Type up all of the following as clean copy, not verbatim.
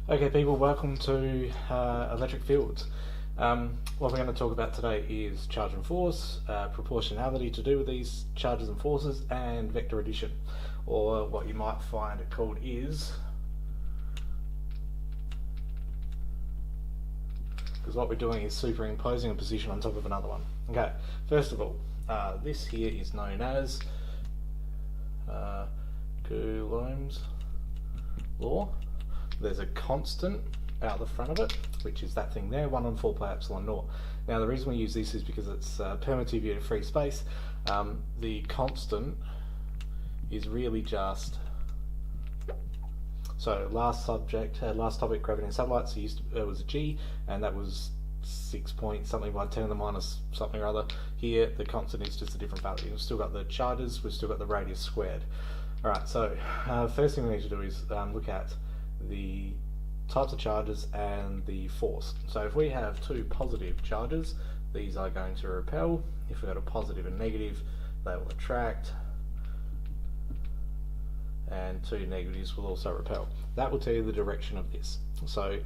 Okay, people, welcome to Electric Fields. What we're going to talk about today is charge and force, proportionality to do with these charges and forces, and vector addition, or what you might find it called is, because what we're doing is superimposing a position on top of another one. Okay, first of all, this here is known as Coulomb's law. There's a constant out the front of it, which is that thing there, 1 on 4 pi epsilon naught. Now the reason we use this is because it's permittivity to free space. The constant is really just, so last topic, gravity and satellites, it was a G, and that was 6 point something by 10 to the minus something or other. Here the constant is just a different value. We've still got the charges, we've still got the radius squared. Alright, so first thing we need to do is look at the types of charges and the force. So if we have two positive charges, these are going to repel. If we've got a positive and negative, they will attract, and two negatives will also repel. That will tell you the direction of this. So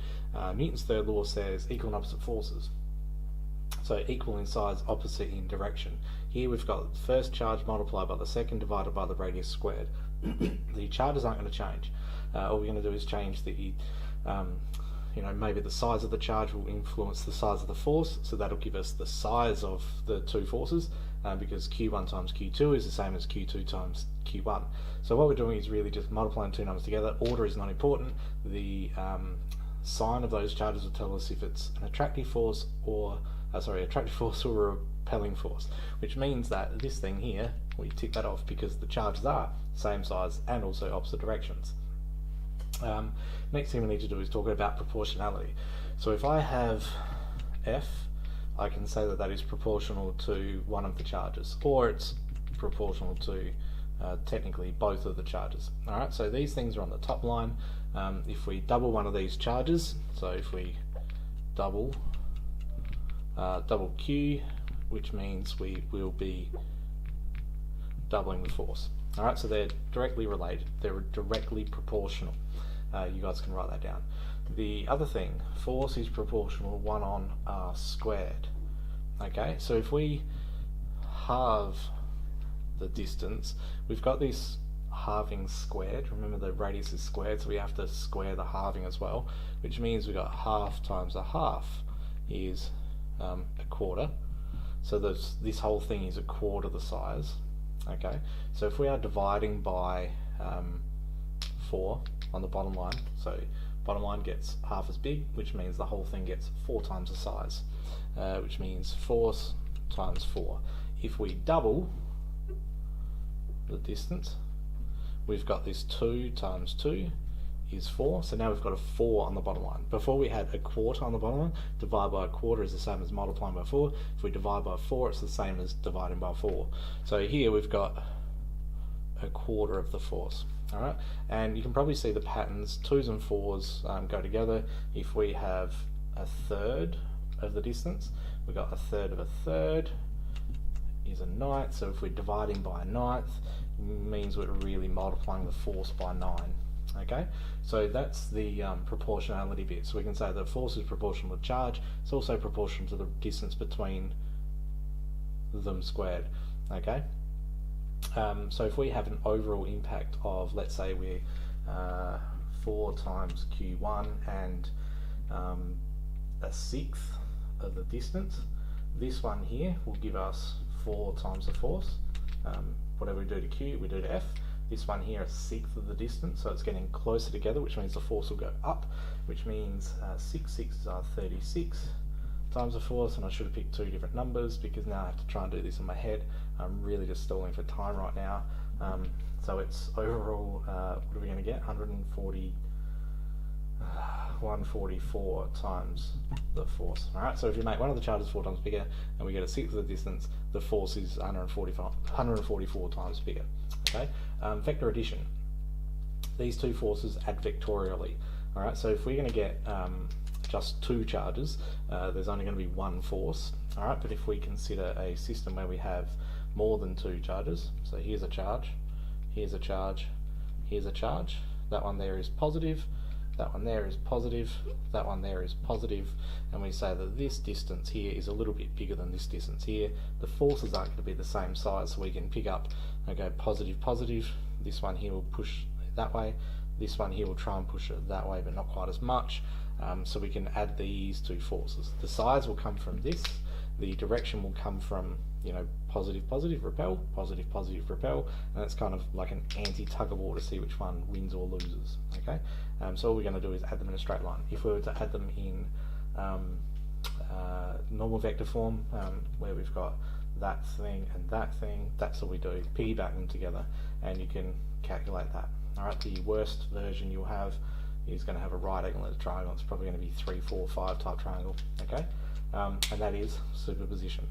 Newton's third law says equal and opposite forces. So equal in size, opposite in direction. Here we've got the first charge multiplied by the second divided by the radius squared. The charges aren't going to change. All we're going to do is change the, maybe the size of the charge will influence the size of the force, so that'll give us the size of the two forces, because Q1 times Q2 is the same as Q2 times Q1. So what we're doing is really just multiplying two numbers together. Order is not important. The sign of those charges will tell us if it's an attractive force or a repelling force, which means that this thing here, we tick that off because the charges are same size and also opposite directions. Next thing we need to do is talk about proportionality. So if I have F, I can say that that is proportional to one of the charges, or it's proportional to technically both of the charges. Alright, so these things are on the top line. If we double one of these charges, so if we double Q, which means we will be doubling the force. Alright, so they're directly related, they're directly proportional. You guys can write that down. The other thing, force is proportional 1 on r squared. Okay, so if we halve the distance, we've got this halving squared. Remember the radius is squared, so we have to square the halving as well, which means we've got half times a half is a quarter. So this whole thing is a quarter the size. Okay, so if we are dividing by 4 on the bottom line, so bottom line gets half as big, which means the whole thing gets 4 times the size, which means force times 4. If we double the distance, we've got this 2 times 2 is 4, so now we've got a 4 on the bottom line. Before we had a quarter on the bottom line. Divide by a quarter is the same as multiplying by 4. If we divide by 4, it's the same as dividing by 4. So here we've got a quarter of the force. Alright, and you can probably see the patterns. 2s and 4s go together. If we have a third of the distance, we've got a third of a third is a ninth. So if we're dividing by a ninth, it means we're really multiplying the force by 9. Okay, so that's the proportionality bit. So we can say that force is proportional to charge. It's also proportional to the distance between them squared. Okay, so if we have an overall impact of, let's say we're 4 times Q1 and a sixth of the distance, this one here will give us 4 times the force. Whatever we do to Q, we do to F. This one here, a sixth of the distance, so it's getting closer together, which means the force will go up, which means 6 sixes are 36 times the force, and I should have picked 2 different numbers because now I have to try and do this in my head. I'm really just stalling for time right now. So it's overall, what are we going to get? 144 times the force. Alright, so if you make one of the charges 4 times bigger and we get a sixth of the distance, the force is 144 times bigger. Okay, vector addition. These two forces add vectorially. Alright, so if we're going to get just 2 charges, there's only going to be 1 force. Alright, but if we consider a system where we have more than 2 charges, so here's a charge, here's a charge, here's a charge, that one there is positive, that one there is positive, that one there is positive, and we say that this distance here is a little bit bigger than this distance here. The forces aren't going to be the same size, so we can pick up and go positive, positive. This one here will push that way. This one here will try and push it that way, but not quite as much. So we can add these two forces. The size will come from this. The direction will come from, you know, positive, positive, repel, positive, positive, repel, and it's kind of like an anti-tug of war to see which one wins or loses. Okay, so all we're going to do is add them in a straight line. If we were to add them in normal vector form, where we've got that thing and that thing, that's all we do. Piggyback them together, and you can calculate that. All right, the worst version you'll have is going to have a right angle at a triangle. It's probably going to be 3, 4, 5 type triangle. Okay, and that is superposition.